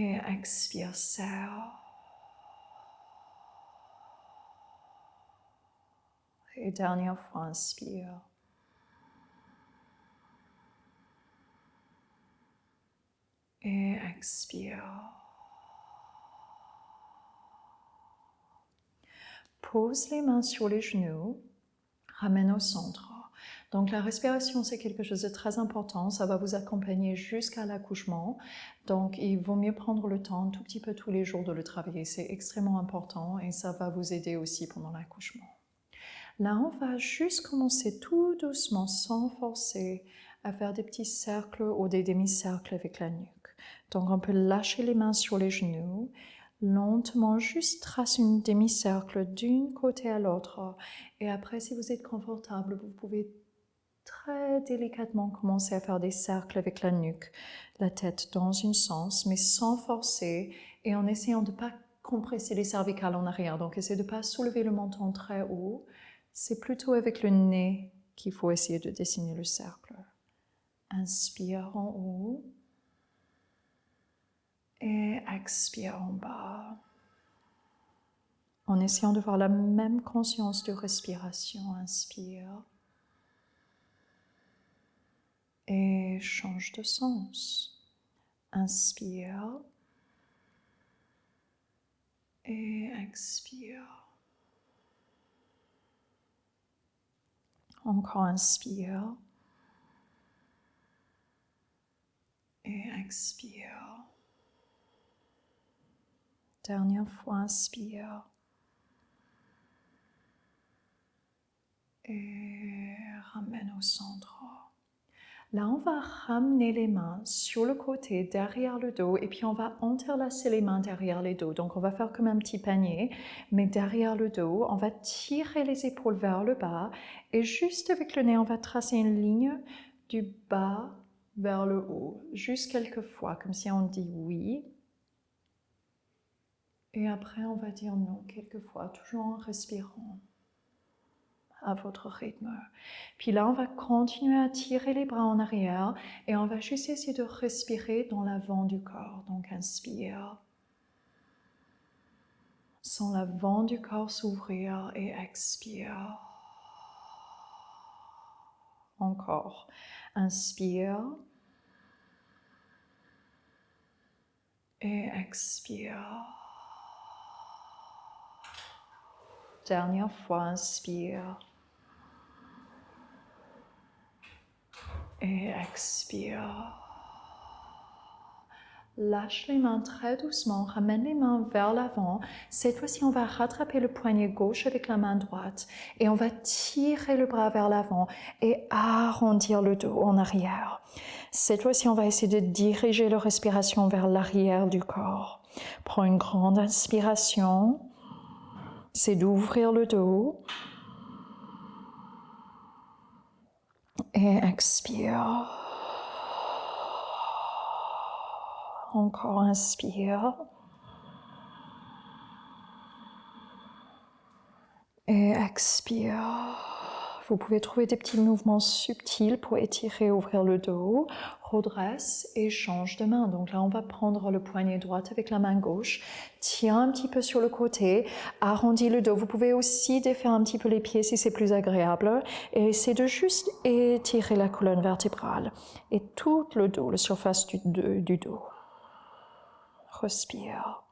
Et expire, serre. Et dernière fois, inspire. Et expire. Pose les mains sur les genoux. Ramène au centre. Donc la respiration, c'est quelque chose de très important. Ça va vous accompagner jusqu'à l'accouchement. Donc il vaut mieux prendre le temps un tout petit peu tous les jours de le travailler. C'est extrêmement important et ça va vous aider aussi pendant l'accouchement. Là, on va juste commencer tout doucement, sans forcer, à faire des petits cercles ou des demi-cercles avec la nuque. Donc on peut lâcher les mains sur les genoux. Lentement, juste trace une demi-cercle d'un côté à l'autre. Et après, si vous êtes confortable, vous pouvez très délicatement commencer à faire des cercles avec la nuque, la tête dans un sens, mais sans forcer et en essayant de ne pas compresser les cervicales en arrière. Donc, essayez de ne pas soulever le menton très haut. C'est plutôt avec le nez qu'il faut essayer de dessiner le cercle. Inspire en haut. Et expire en bas. En essayant de voir la même conscience de respiration. Inspire. Et change de sens. Inspire. Et expire. Encore inspire. Et expire. Dernière fois, inspire. Et ramène au centre. Là, on va ramener les mains sur le côté, derrière le dos, et puis on va entrelacer les mains derrière les dos. Donc, on va faire comme un petit panier, mais derrière le dos, on va tirer les épaules vers le bas, et juste avec le nez, on va tracer une ligne du bas vers le haut, juste quelques fois, comme si on dit oui. Et après, on va dire non quelques fois, toujours en respirant à votre rythme. Puis là, on va continuer à tirer les bras en arrière et on va juste essayer de respirer dans l'avant du corps. Donc, inspire. Sens l'avant du corps s'ouvrir et expire. Encore. Inspire. Et expire. Dernière fois, inspire. Et expire. Lâche les mains très doucement, ramène les mains vers l'avant. Cette fois-ci, on va rattraper le poignet gauche avec la main droite et on va tirer le bras vers l'avant et arrondir le dos en arrière. Cette fois-ci, on va essayer de diriger la respiration vers l'arrière du corps. Prends une grande inspiration. C'est d'ouvrir le dos. Et expire. Encore inspire. Et expire. Vous pouvez trouver des petits mouvements subtils pour étirer, ouvrir le dos. Redresse et change de main. Donc là, on va prendre le poignet droit avec la main gauche. Tire un petit peu sur le côté. Arrondis le dos. Vous pouvez aussi défaire un petit peu les pieds si c'est plus agréable. Et essayez de juste étirer la colonne vertébrale. Et tout le dos, la surface du dos. Respire.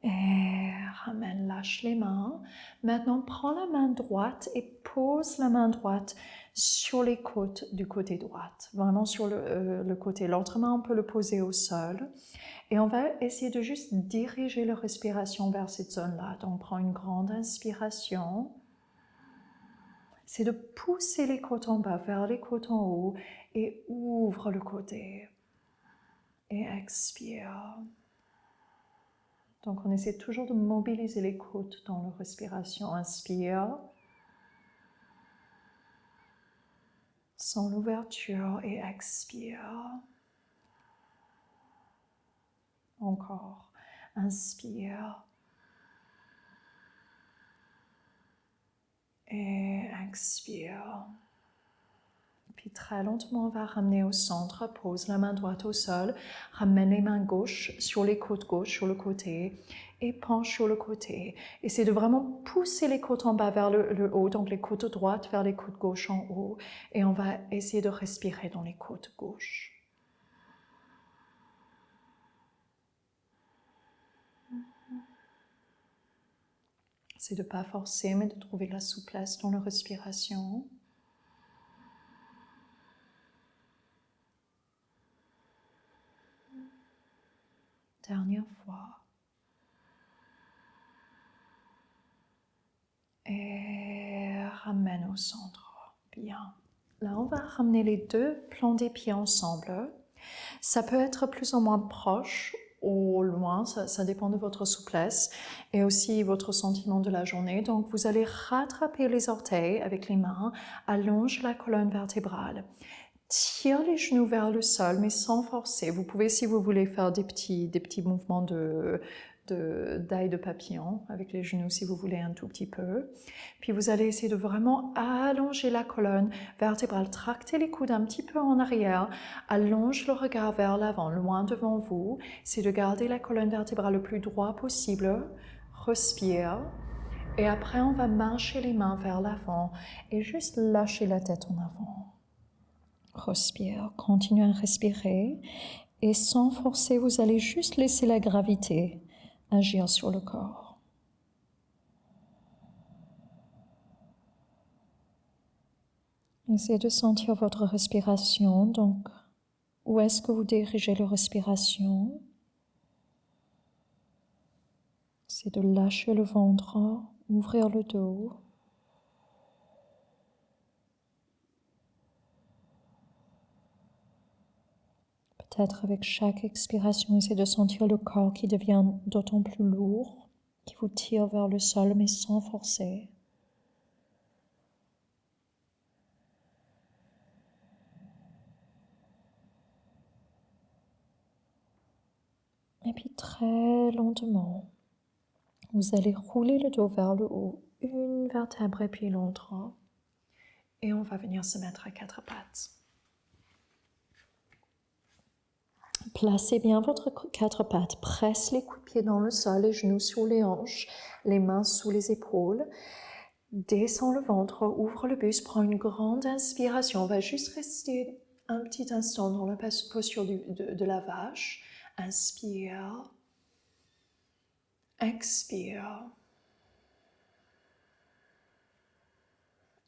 Et ramène, lâche les mains. Maintenant, prends la main droite et pose la main droite sur les côtes du côté droit. Vraiment sur le côté. L'autre main, on peut le poser au sol. Et on va essayer de juste diriger la respiration vers cette zone-là. Donc, prends une grande inspiration. C'est de pousser les côtes en bas vers les côtes en haut et ouvre le côté. Et expire. Donc, on essaie toujours de mobiliser les côtes dans la respiration. Inspire. Sans l'ouverture et expire. Encore. Inspire. Et expire. Puis très lentement, on va ramener au centre, pose la main droite au sol, ramène les mains gauches sur les côtes gauches, sur le côté, et penche sur le côté. Essayez de vraiment pousser les côtes en bas vers le haut, donc les côtes droites vers les côtes gauches en haut, et on va essayer de respirer dans les côtes gauches. C'est de ne pas forcer, mais de trouver la souplesse dans la respiration. Dernière fois. Et ramène au centre. Bien. Là, on va ramener les deux plans des pieds ensemble. Ça peut être plus ou moins proche ou loin, ça dépend de votre souplesse et aussi votre sentiment de la journée. Donc, vous allez rattraper les orteils avec les mains, allonge la colonne vertébrale. Tire les genoux vers le sol, mais sans forcer. Vous pouvez, si vous voulez, faire des petits mouvements d'ail de papillon avec les genoux, si vous voulez, un tout petit peu. Puis vous allez essayer de vraiment allonger la colonne vertébrale, tracter les coudes un petit peu en arrière, allonge le regard vers l'avant, loin devant vous. C'est de garder la colonne vertébrale le plus droit possible. Respire. Et après, on va marcher les mains vers l'avant et juste lâcher la tête en avant. Respire, continuez à respirer et sans forcer, vous allez juste laisser la gravité agir sur le corps. Essayez de sentir votre respiration. Donc, où est-ce que vous dirigez la respiration? C'est de lâcher le ventre, ouvrir le dos. Peut-être avec chaque expiration, essayez de sentir le corps qui devient d'autant plus lourd, qui vous tire vers le sol, mais sans forcer. Et puis très lentement, vous allez rouler le dos vers le haut, une vertèbre et puis l'autre. Et on va venir se mettre à quatre pattes. Placez bien votre quatre pattes, presse les coups de pied dans le sol, les genoux sur les hanches, les mains sous les épaules. Descends le ventre, ouvre le buste, prends une grande inspiration. On va juste rester un petit instant dans la posture de la vache. Inspire. Expire.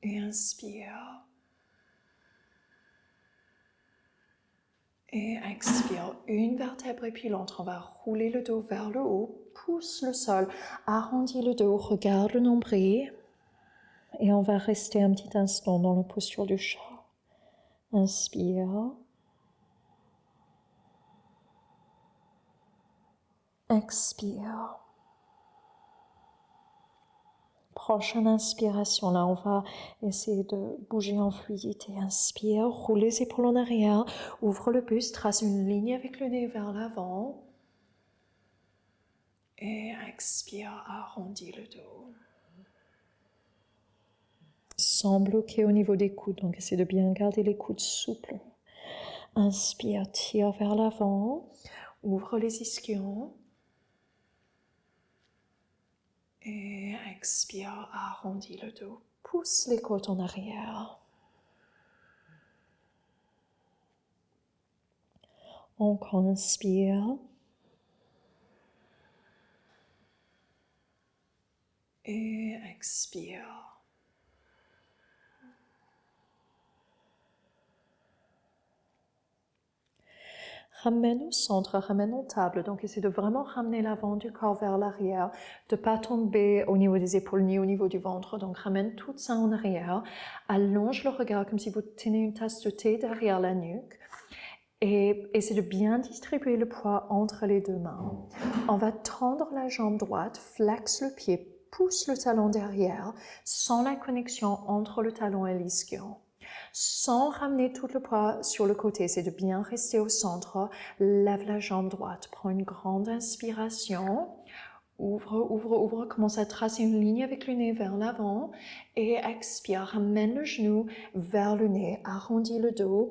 Et inspire. Et expire. Une vertèbre et puis l'autre. On va rouler le dos vers le haut. Pousse le sol. Arrondis le dos. Regarde le nombril. Et on va rester un petit instant dans la posture du chat. Inspire. Expire. Prochaine inspiration, là on va essayer de bouger en fluidité. Inspire, roule les épaules en arrière, ouvre le buste, trace une ligne avec le nez vers l'avant. Et expire, arrondis le dos. Sans bloquer au niveau des coudes, donc essayez de bien garder les coudes souples. Inspire, tire vers l'avant, ouvre les ischions. Et expire, arrondis le dos. Pousse les côtes en arrière. Encore inspire. Et expire. Ramène au centre, ramène en table. Donc, essayez de vraiment ramener l'avant du corps vers l'arrière, de ne pas tomber au niveau des épaules ni au niveau du ventre. Donc, ramène tout ça en arrière. Allonge le regard comme si vous tenez une tasse de thé derrière la nuque. Et essayez de bien distribuer le poids entre les deux mains. On va tendre la jambe droite, flexe le pied, pousse le talon derrière, sans la connexion entre le talon et l'ischion. Sans ramener tout le poids sur le côté, c'est de bien rester au centre. Lève la jambe droite, prends une grande inspiration, Ouvre, ouvre, ouvre. Commence à tracer une ligne avec le nez vers l'avant. Et expire. Ramène le genou vers le nez. Arrondis le dos.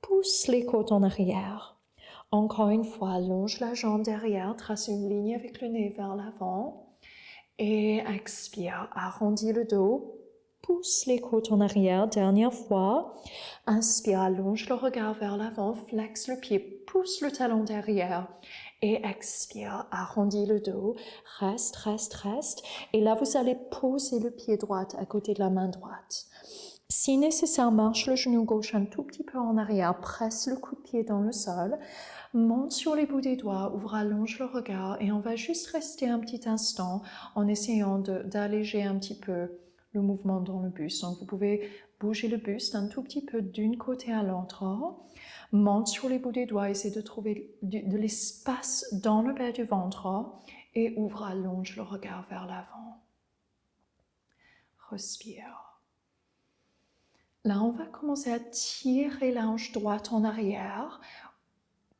Pousse les côtes en arrière. Encore une fois, allonge la jambe derrière. Trace une ligne avec le nez vers l'avant. Et expire. Arrondis le dos. Pousse les côtes en arrière. Dernière fois. Inspire. Allonge le regard vers l'avant. Flexe le pied. Pousse le talon derrière. Et expire, arrondis le dos, reste, reste, reste. Et là, vous allez poser le pied droit à côté de la main droite. Si nécessaire, marche le genou gauche un tout petit peu en arrière, presse le coup de pied dans le sol, monte sur les bouts des doigts, ouvre, allonge le regard et on va juste rester un petit instant en essayant d'alléger un petit peu le mouvement dans le buste. Donc, vous pouvez bouger le buste un tout petit peu d'un côté à l'autre. Monte sur les bouts des doigts, essaie de trouver de l'espace dans le bas du ventre et ouvre, allonge le regard vers l'avant. Respire. Là, on va commencer à tirer la hanche droite en arrière.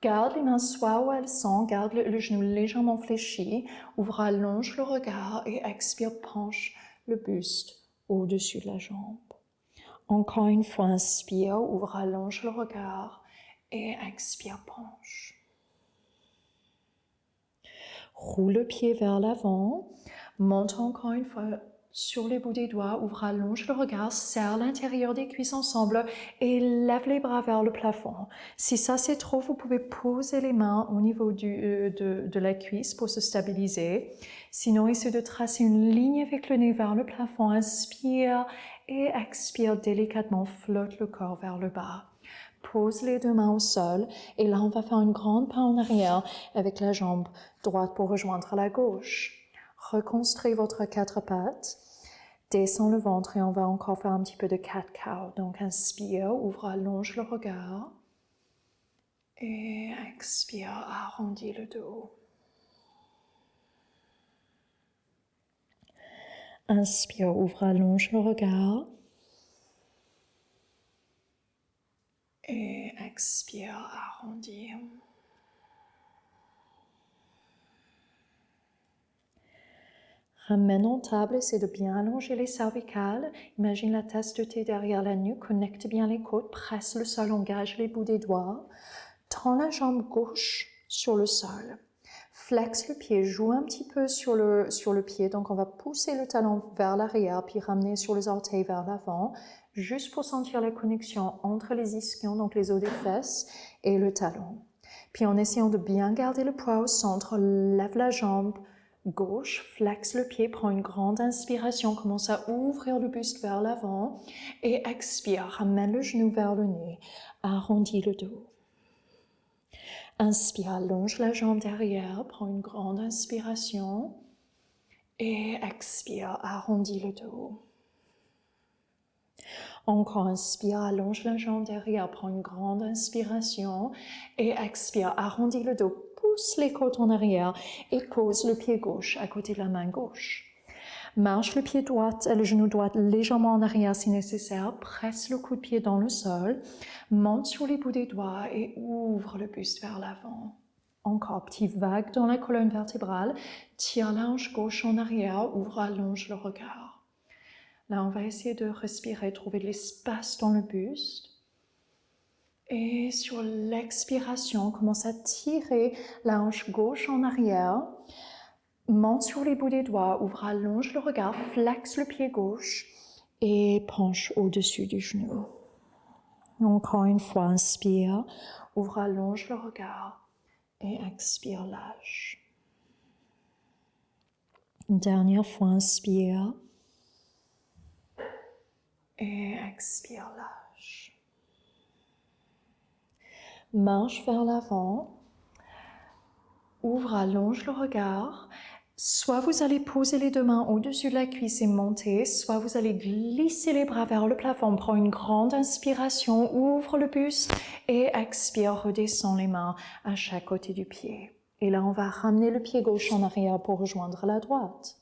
Garde les mains soit où elles sont, garde le genou légèrement fléchi. Ouvre, allonge le regard et expire, penche le buste au-dessus de la jambe. Encore une fois, inspire, ouvre, allonge le regard. Et expire, penche. Roule le pied vers l'avant. Monte encore une fois sur les bouts des doigts. Ouvre, allonge le regard. Serre l'intérieur des cuisses ensemble et lève les bras vers le plafond. Si ça c'est trop, vous pouvez poser les mains au niveau de la cuisse pour se stabiliser. Sinon, essayez de tracer une ligne avec le nez vers le plafond. Inspire et expire délicatement. Flotte le corps vers le bas. Pose les deux mains au sol et là on va faire une grande pas en arrière avec la jambe droite pour rejoindre la gauche. Reconstruisez votre quatre pattes, descends le ventre et on va encore faire un petit peu de cat-cow. Donc inspire, ouvre, allonge le regard et expire, arrondis le dos. Inspire, ouvre, allonge le regard. Et expire, arrondis. Ramène en table, essaie de bien allonger les cervicales. Imagine la tasse de thé derrière la nuque, connecte bien les côtes, presse le sol, engage les bouts des doigts. Tends la jambe gauche sur le sol. Flexe le pied, joue un petit peu sur le pied. Donc on va pousser le talon vers l'arrière, puis ramener sur les orteils vers l'avant, juste pour sentir la connexion entre les ischions, donc les os des fesses, et le talon. Puis en essayant de bien garder le poids au centre, lève la jambe gauche, flexe le pied, prends une grande inspiration, commence à ouvrir le buste vers l'avant et expire, ramène le genou vers le nez, arrondis le dos. Inspire, allonge la jambe derrière, prends une grande inspiration et expire, arrondis le dos. Encore inspire, allonge la jambe derrière, prends une grande inspiration et expire, arrondis le dos, pousse les côtes en arrière et pose le pied gauche à côté de la main gauche. Marche le pied droit, le genou droit légèrement en arrière si nécessaire, presse le coup de pied dans le sol, monte sur les bouts des doigts et ouvre le buste vers l'avant. Encore, petite vague dans la colonne vertébrale, tire la hanche gauche en arrière, ouvre, allonge le regard. Là, on va essayer de respirer, trouver de l'espace dans le buste. Et sur l'expiration, commence à tirer la hanche gauche en arrière. Monte sur les bouts des doigts, ouvre, allonge le regard, flexe le pied gauche et penche au-dessus du genou. Encore une fois, inspire, ouvre, allonge le regard et expire, lâche. Une dernière fois, inspire et expire, lâche. Marche vers l'avant, ouvre, allonge le regard. Soit vous allez poser les deux mains au-dessus de la cuisse et monter, soit vous allez glisser les bras vers le plafond. Prends une grande inspiration, ouvre le buste et expire, redescends les mains à chaque côté du pied. Et là, on va ramener le pied gauche en arrière pour rejoindre la droite.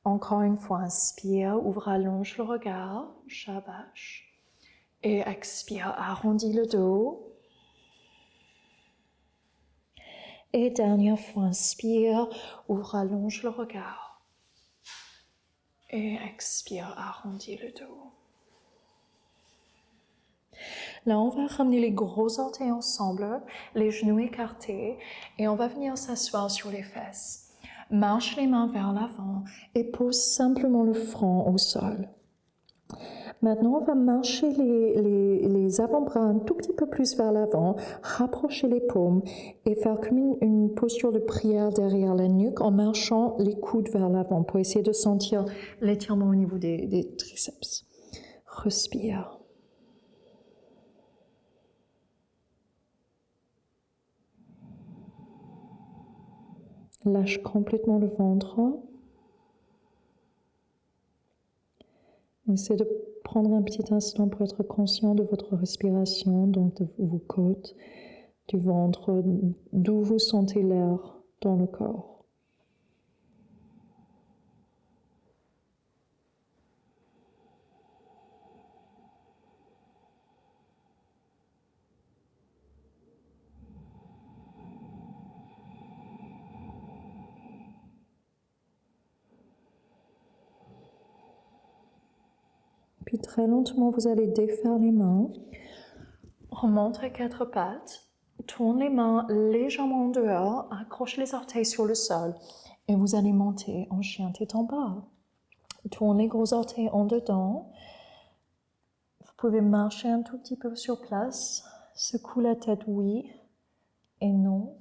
Encore une fois, inspire, ouvre, allonge le regard, shabash. Et expire, arrondis le dos. Et dernière fois, inspire, ouvre, allonge le regard. Et expire, arrondis le dos. Là, on va ramener les gros orteils ensemble, les genoux écartés, et on va venir s'asseoir sur les fesses. Marche les mains vers l'avant et pose simplement le front au sol. Maintenant, on va marcher les avant-bras un tout petit peu plus vers l'avant, rapprocher les paumes et faire comme une posture de prière derrière la nuque en marchant les coudes vers l'avant pour essayer de sentir l'étirement au niveau des triceps. Respire. Lâche complètement le ventre. Essayez de prendre un petit instant pour être conscient de votre respiration, donc de vos côtes, du ventre, d'où vous sentez l'air dans le corps. Puis très lentement, vous allez défaire les mains, remonter quatre pattes, tourne les mains légèrement en dehors, accroche les orteils sur le sol et vous allez monter en chien tête en bas. Tourne les gros orteils en dedans. Vous pouvez marcher un tout petit peu sur place, secoue la tête oui et non.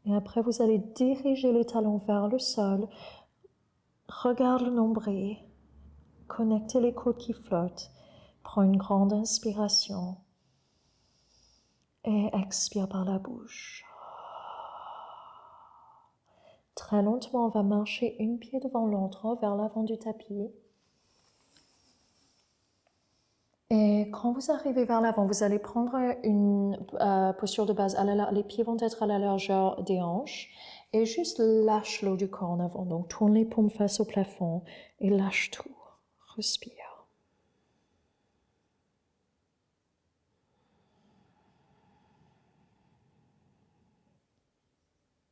Et après, vous allez diriger les talons vers le sol. Regarde le nombril, connectez les côtes qui flottent. Prends une grande inspiration et expire par la bouche. Très lentement, on va marcher une pied devant l'autre vers l'avant du tapis. Et quand vous arrivez vers l'avant, vous allez prendre une posture de base. Les pieds vont être à la largeur des hanches. Et juste lâche l'eau du corps en avant. Donc tourne les paumes face au plafond et lâche tout. Respire.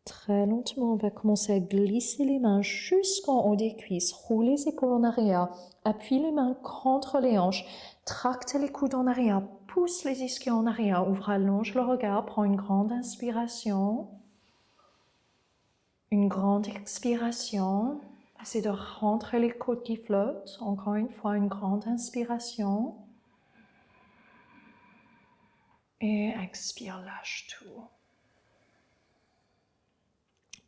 Très lentement, on va commencer à glisser les mains jusqu'en haut des cuisses. Roule les épaules en arrière. Appuie les mains contre les hanches. Tracte les coudes en arrière. Pousse les ischios en arrière. Ouvre, allonge le regard. Prends une grande inspiration. Une grande expiration. Essayez de rentrer les côtes qui flottent. Encore une fois, une grande inspiration. Et expire, lâche tout.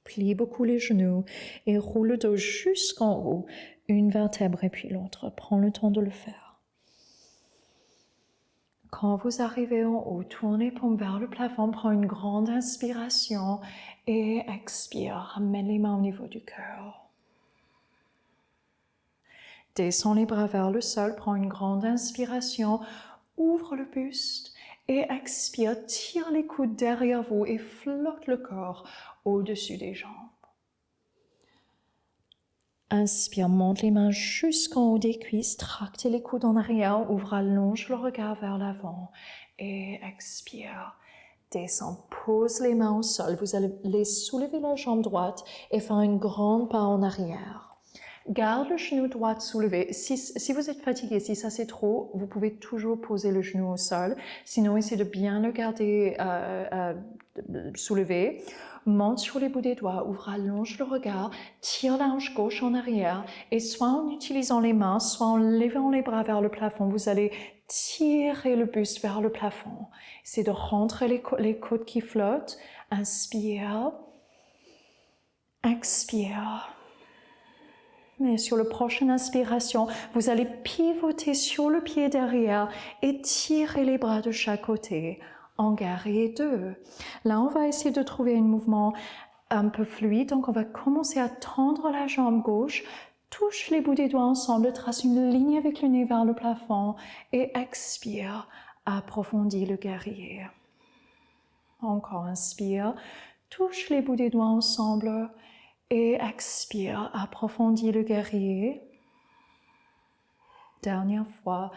Plie beaucoup les genoux et roule le dos jusqu'en haut, une vertèbre et puis l'autre. Prends le temps de le faire. Quand vous arrivez en haut, tournez les paumes vers le plafond, prends une grande inspiration et expire. Ramène les mains au niveau du cœur. Descends les bras vers le sol, prends une grande inspiration, ouvre le buste et expire. Tire les coudes derrière vous et flotte le corps au-dessus des jambes. Inspire, monte les mains jusqu'en haut des cuisses, tracte les coudes en arrière, ouvre, allonge le regard vers l'avant et expire. Descends, pose les mains au sol, vous allez soulever la jambe droite et faire un grand pas en arrière. Garde le genou droit soulevé. Si vous êtes fatigué, si ça c'est trop, vous pouvez toujours poser le genou au sol. Sinon, essayez de bien le garder soulevé. Monte sur les bouts des doigts, ouvre, allonge le regard, tire la hanche gauche en arrière et soit en utilisant les mains, soit en levant les bras vers le plafond, vous allez tirer le buste vers le plafond. C'est de rentrer les côtes qui flottent. Inspire. Expire. Et sur la prochaine inspiration, vous allez pivoter sur le pied derrière et tirer les bras de chaque côté. En guerrier 2. Là, on va essayer de trouver un mouvement un peu fluide. Donc, on va commencer à tendre la jambe gauche. Touche les bouts des doigts ensemble. Trace une ligne avec le nez vers le plafond. Et expire. Approfondis le guerrier. Encore inspire. Touche les bouts des doigts ensemble. Et expire, approfondis le guerrier. Dernière fois,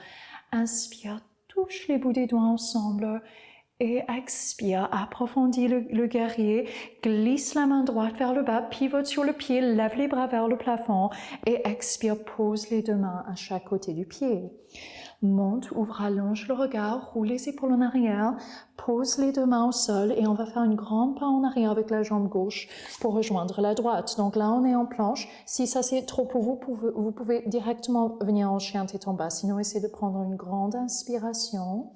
inspire, touche les bouts des doigts ensemble et expire. Approfondis le guerrier, glisse la main droite vers le bas, pivote sur le pied, lève les bras vers le plafond et expire, pose les deux mains à chaque côté du pied. Monte, ouvre, allonge le regard, roule les épaules en arrière, pose les deux mains au sol et on va faire une grande pas en arrière avec la jambe gauche pour rejoindre la droite. Donc là, on est en planche. Si ça c'est trop pour vous, vous pouvez directement venir en chien tête en bas. Sinon, essayez de prendre une grande inspiration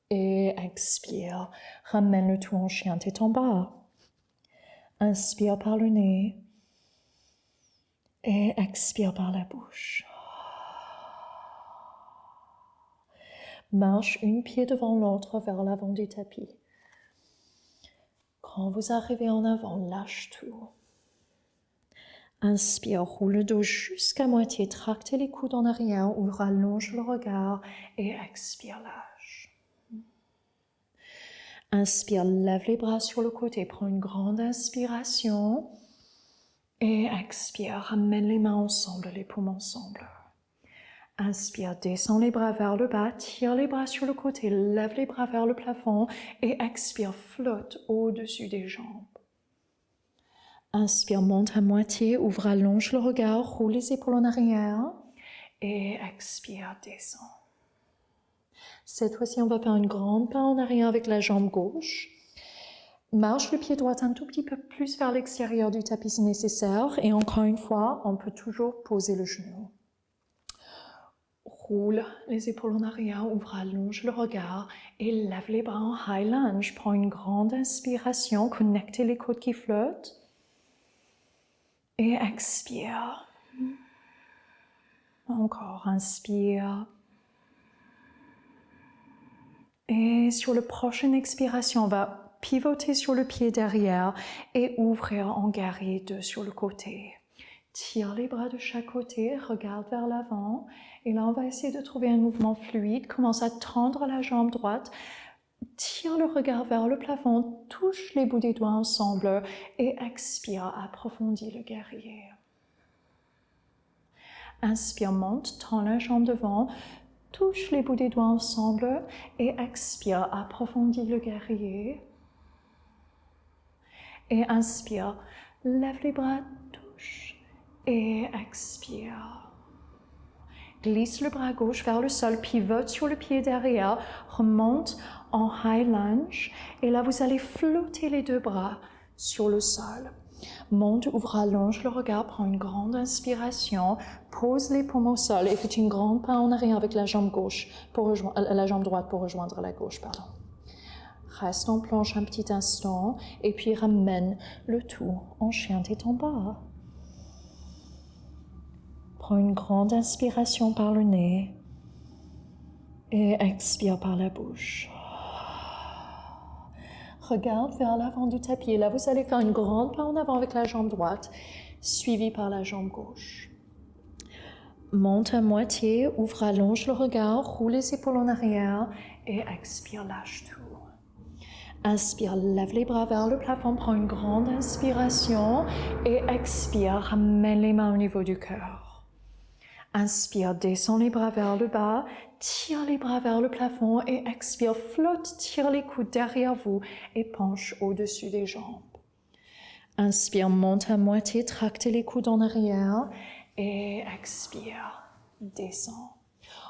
et expire. Ramène le tout en chien tête en bas. Inspire par le nez et expire par la bouche. Marche une pied devant l'autre vers l'avant du tapis. Quand vous arrivez en avant, lâche tout. Inspire, roule le dos jusqu'à moitié, tracte les coudes en arrière, ouvre, allonge le regard et expire, lâche. Inspire, lève les bras sur le côté, prends une grande inspiration et expire, ramène les mains ensemble, les paumes ensemble. Inspire, descends les bras vers le bas, tire les bras sur le côté, lève les bras vers le plafond et expire, flotte au-dessus des jambes. Inspire, monte à moitié, ouvre, allonge le regard, roule les épaules en arrière et expire, descends. Cette fois-ci, on va faire une grande pas en arrière avec la jambe gauche. Marche le pied droit un tout petit peu plus vers l'extérieur du tapis si nécessaire et encore une fois, on peut toujours poser le genou. Roule les épaules en arrière, ouvre, allonge le regard et lève les bras en high lunge. Prends une grande inspiration, connectez les côtes qui flottent. Et expire. Encore, inspire. Et sur la prochaine expiration, on va pivoter sur le pied derrière et ouvrir en guerrier 2 sur le côté. Tire les bras de chaque côté, regarde vers l'avant. Et là, on va essayer de trouver un mouvement fluide. Commence à tendre la jambe droite. Tire le regard vers le plafond, touche les bouts des doigts ensemble et expire, approfondis le guerrier. Inspire, monte, tends la jambe devant, touche les bouts des doigts ensemble et expire, approfondis le guerrier. Et inspire, lève les bras, touche et expire. Glisse le bras gauche vers le sol, pivote sur le pied derrière, remonte en high lunge et là vous allez flotter les deux bras sur le sol. Monte, ouvre, allonge le regard, prends une grande inspiration, pose les paumes au sol et fais une grande pas en arrière avec la jambe gauche la jambe droite pour rejoindre la gauche, pardon. Reste en planche un petit instant et puis ramène le tout en chien tête en bas. Prends une grande inspiration par le nez et expire par la bouche. Regarde vers l'avant du tapis. Là, vous allez faire une grande pas en avant avec la jambe droite, suivie par la jambe gauche. Monte à moitié, ouvre, allonge le regard, roule les épaules en arrière et expire, lâche tout. Inspire, lève les bras vers le plafond, prends une grande inspiration et expire, ramène les mains au niveau du cœur. Inspire, descends les bras vers le bas, tire les bras vers le plafond et expire, flotte, tire les coudes derrière vous et penche au-dessus des jambes. Inspire, monte à moitié, tracte les coudes en arrière et expire, descends.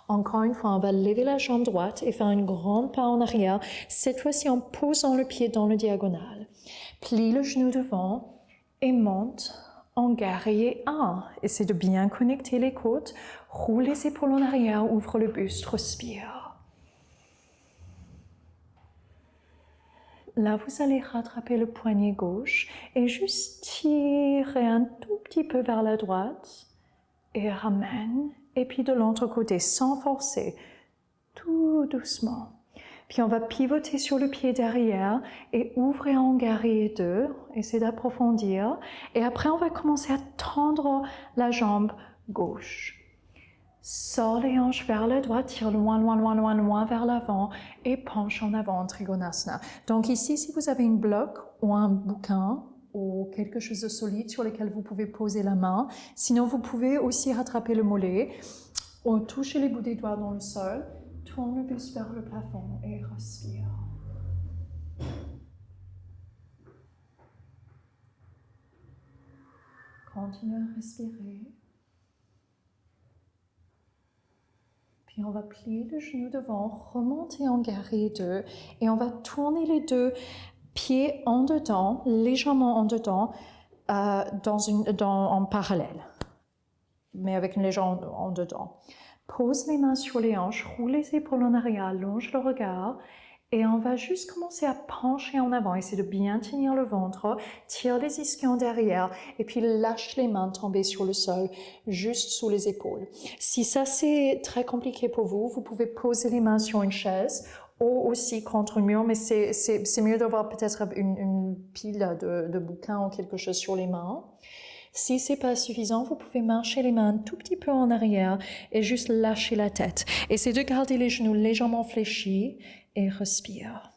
Encore une fois, on va lever la jambe droite et faire une grande pas en arrière, cette fois-ci en posant le pied dans le diagonal. Plie le genou devant et monte en guerrier 1. Essaie de bien connecter les côtes, roule les épaules en arrière, ouvre le buste, respire. Là, vous allez rattraper le poignet gauche et juste tirer un tout petit peu vers la droite et ramène. Et puis de l'autre côté, sans forcer, tout doucement. Puis on va pivoter sur le pied derrière et ouvrir en guerrier 2. Essayer d'approfondir. Et après, on va commencer à tendre la jambe gauche. Sors les hanches vers la droite, tire loin, loin, loin, loin, loin vers l'avant et penche en avant en Trikonasana. Donc ici, si vous avez une bloc ou un bouquin ou quelque chose de solide sur lequel vous pouvez poser la main, sinon vous pouvez aussi rattraper le mollet ou toucher les bouts des doigts dans le sol. Tourne le buste vers le plafond et respire. Continue à respirer. Puis on va plier le genou devant, remonter en guerrier 2 et on va tourner les deux pieds en dedans, légèrement en dedans, en parallèle, mais avec une légère en dedans. Pose les mains sur les hanches, roule les épaules en arrière, allonge le regard et on va juste commencer à pencher en avant. Essayez de bien tenir le ventre, tire les ischions derrière et puis lâche les mains tomber sur le sol, juste sous les épaules. Si ça c'est très compliqué pour vous, vous pouvez poser les mains sur une chaise ou aussi contre un mur, mais c'est mieux d'avoir peut-être une pile de bouquins ou quelque chose sur les mains. Si c'est pas suffisant, vous pouvez marcher les mains un tout petit peu en arrière et juste lâcher la tête. Essayez de garder les genoux légèrement fléchis et respire.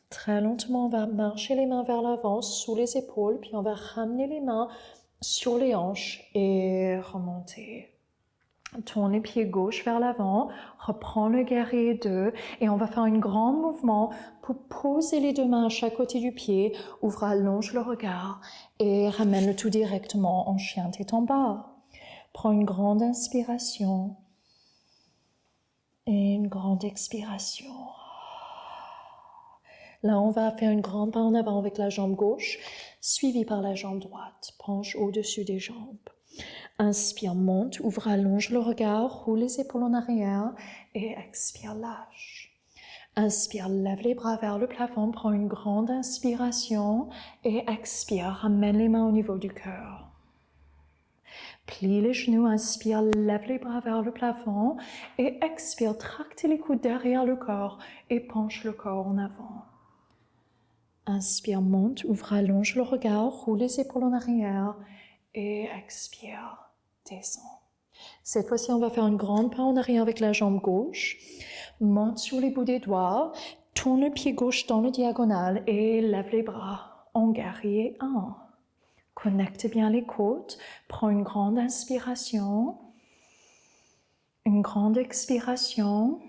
Très lentement, on va marcher les mains vers l'avant, sous les épaules, puis on va ramener les mains sur les hanches et remonter. Tourne les pieds gauche vers l'avant, reprends le guerrier 2 et on va faire un grand mouvement pour poser les deux mains à chaque côté du pied, ouvre, allonge le regard et ramène le tout directement en chien tête en bas. Prends une grande inspiration et une grande expiration. Là, on va faire une grande pas en avant avec la jambe gauche, suivie par la jambe droite. Penche au-dessus des jambes. Inspire, monte, ouvre, allonge le regard, roule les épaules en arrière et expire, lâche. Inspire, lève les bras vers le plafond, prends une grande inspiration et expire, ramène les mains au niveau du cœur. Plie les genoux, inspire, lève les bras vers le plafond et expire, tracte les coudes derrière le corps et penche le corps en avant. Inspire, monte, ouvre, allonge le regard, roule les épaules en arrière et expire. Descend. Cette fois-ci, on va faire une grande pas en arrière avec la jambe gauche. Monte sur les bouts des doigts. Tourne le pied gauche dans le diagonal et lève les bras en guerrier 1. Connecte bien les côtes. Prends une grande inspiration. Une grande expiration.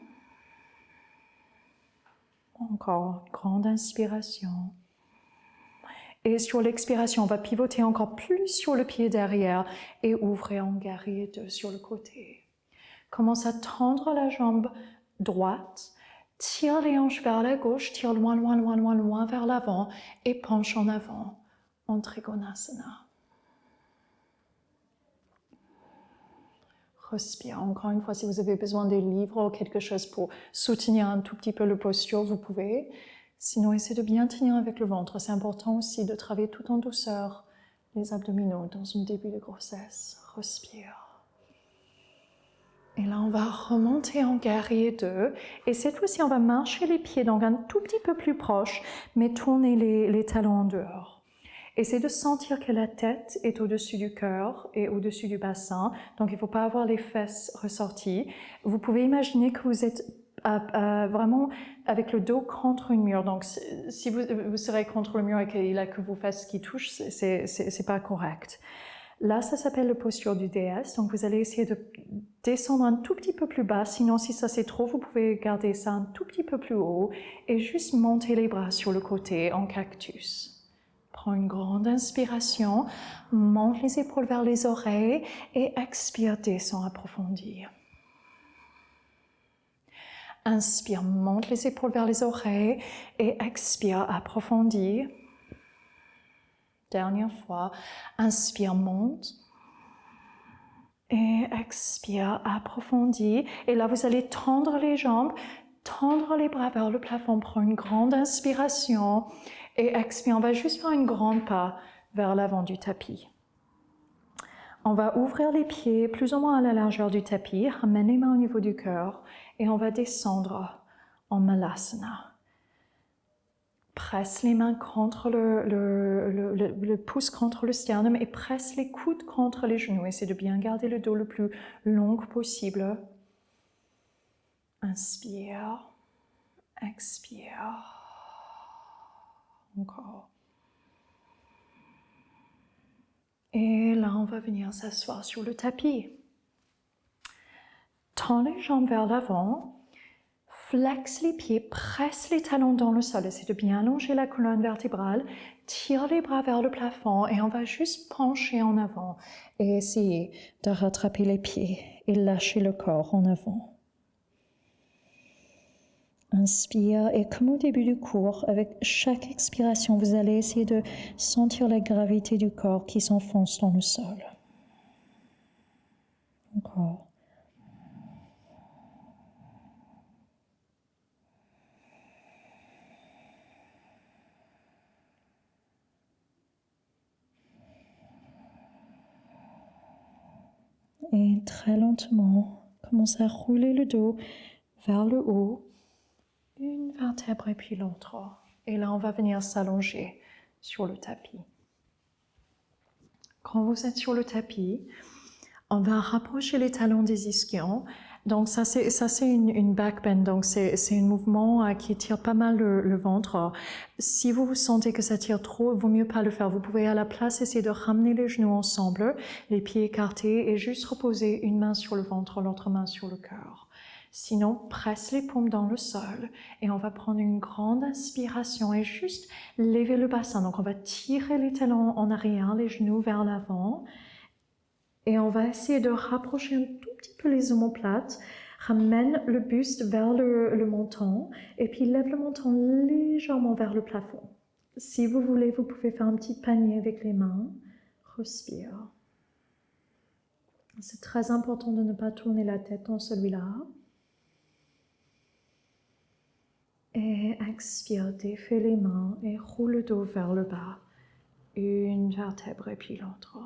Encore une grande inspiration. Et sur l'expiration, on va pivoter encore plus sur le pied derrière et ouvrir en guerrier 2 sur le côté. Commence à tendre la jambe droite, tire les hanches vers la gauche, tire loin, loin, loin, loin, loin vers l'avant et penche en avant en Trikonasana. Respire. Encore une fois, si vous avez besoin des livres ou quelque chose pour soutenir un tout petit peu la posture, vous pouvez. Sinon, essayez de bien tenir avec le ventre. C'est important aussi de travailler tout en douceur les abdominaux dans un début de grossesse. Respire. Et là, on va remonter en guerrier 2. Et cette fois-ci, on va marcher les pieds donc un tout petit peu plus proche, mais tourner les talons en dehors. Essayez de sentir que la tête est au-dessus du cœur et au-dessus du bassin. Donc, il ne faut pas avoir les fesses ressorties. Vous pouvez imaginer que vous êtes vraiment avec le dos contre un mur. Donc, si vous serez contre le mur et qu'il n'y a que vos fesses qui touchent, c'est pas correct. Là, ça s'appelle la posture du déesse. Donc, vous allez essayer de descendre un tout petit peu plus bas. Sinon, si ça c'est trop, vous pouvez garder ça un tout petit peu plus haut et juste monter les bras sur le côté en cactus. Prends une grande inspiration, monte les épaules vers les oreilles et expire, descend, approfondir. Inspire, monte les épaules vers les oreilles et expire, approfondir. Dernière fois, inspire, monte et expire, approfondir. Et là, vous allez tendre les jambes, tendre les bras vers le plafond. Prends une grande inspiration et expire. On va juste faire une grande pas vers l'avant du tapis. On va ouvrir les pieds plus ou moins à la largeur du tapis, ramène les mains au niveau du cœur et on va descendre en Malasana. Presse les mains contre le pouce contre le sternum et presse les coudes contre les genoux. Essayez de bien garder le dos le plus long possible. Inspire, expire. Encore. Et là, on va venir s'asseoir sur le tapis. Tends les jambes vers l'avant flexe les pieds, presse les talons dans le sol. Essayez de bien allonger la colonne vertébrale. Tire les bras vers le plafond et on va juste pencher en avant. Et essayer de rattraper les pieds et lâcher le corps en avant. Inspire et comme au début du cours, avec chaque expiration, vous allez essayer de sentir la gravité du corps qui s'enfonce dans le sol. Encore. Et très lentement, commencez à rouler le dos vers le haut. Une vertèbre et puis l'autre. Et là, on va venir s'allonger sur le tapis. Quand vous êtes sur le tapis, on va rapprocher les talons des ischions. Donc ça c'est une back bend, donc c'est un mouvement qui tire pas mal le ventre. Si vous sentez que ça tire trop, il vaut mieux pas le faire. Vous pouvez à la place essayer de ramener les genoux ensemble, les pieds écartés et juste reposer une main sur le ventre, l'autre main sur le cœur. Sinon, presse les paumes dans le sol et on va prendre une grande inspiration et juste lever le bassin. Donc on va tirer les talons en arrière, les genoux vers l'avant. Et on va essayer de rapprocher un tout petit peu les omoplates. Ramène le buste vers le menton et puis lève le menton légèrement vers le plafond. Si vous voulez, vous pouvez faire un petit panier avec les mains. Respire. C'est très important de ne pas tourner la tête dans celui-là. Et expire, défais les mains et roule le dos vers le bas. Une vertèbre et puis l'autre.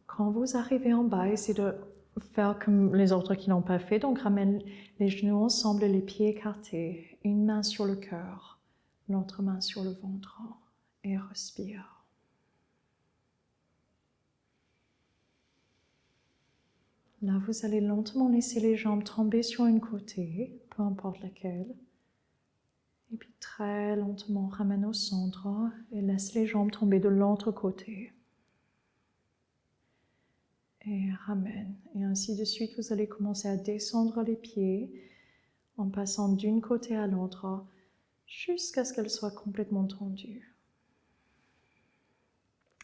Quand vous arrivez en bas, essayez de faire comme les autres qui n'ont pas fait. Donc, ramène les genoux ensemble, les pieds écartés. Une main sur le cœur, l'autre main sur le ventre. Et respire. Là, vous allez lentement laisser les jambes tomber sur un côté, peu importe laquelle. Et puis très lentement, ramène au centre et laisse les jambes tomber de l'autre côté. Et ramène. Et ainsi de suite, vous allez commencer à descendre les pieds en passant d'un côté à l'autre jusqu'à ce qu'elles soient complètement tendues.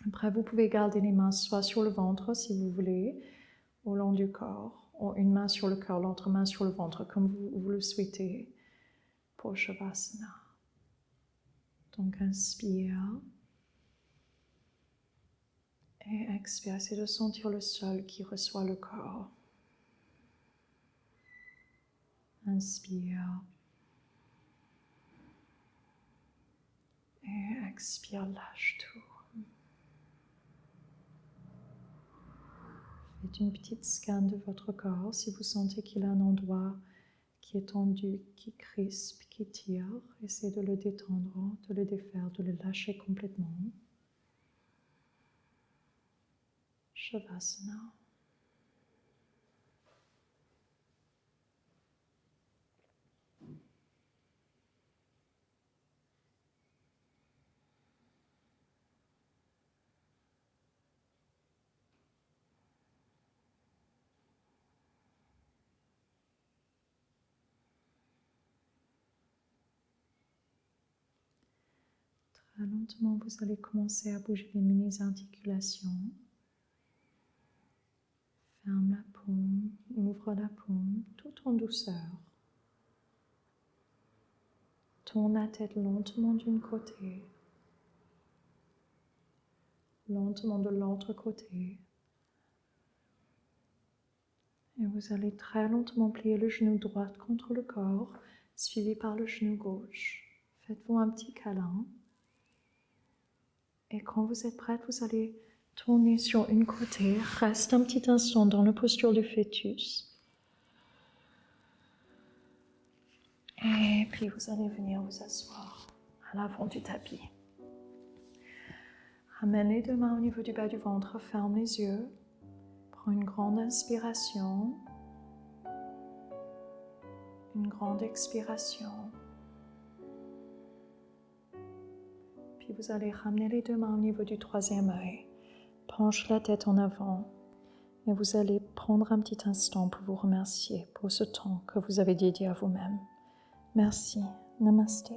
Après, vous pouvez garder les mains soit sur le ventre si vous voulez, au long du corps, ou une main sur le cœur, l'autre main sur le ventre, comme vous le souhaitez pour Shavasana. Donc, inspire. Et expire, c'est de sentir le sol qui reçoit le corps. Inspire. Et expire, lâche tout. Faites une petite scan de votre corps si vous sentez qu'il y a un endroit qui est tendu, qui crispe, qui tire. Essayez de le détendre, de le défaire, de le lâcher complètement. Shavasana. Très lentement, vous allez commencer à bouger les mini-articulations. Ferme la paume, ouvre la paume, tout en douceur. Tourne la tête lentement d'un côté, lentement de l'autre côté. Et vous allez très lentement plier le genou droit contre le corps, suivi par le genou gauche. Faites-vous un petit câlin. Et quand vous êtes prête, vous allez tourner sur une côté. Reste un petit instant dans la posture du fœtus. Et puis vous allez venir vous asseoir à l'avant du tapis. Ramène les deux mains au niveau du bas du ventre, ferme les yeux. Prends une grande inspiration. Une grande expiration. Puis vous allez ramener les deux mains au niveau du troisième œil. Penche la tête en avant. et vous allez prendre un petit instant pour vous remercier pour ce temps que vous avez dédié à vous-même. Merci. Namasté.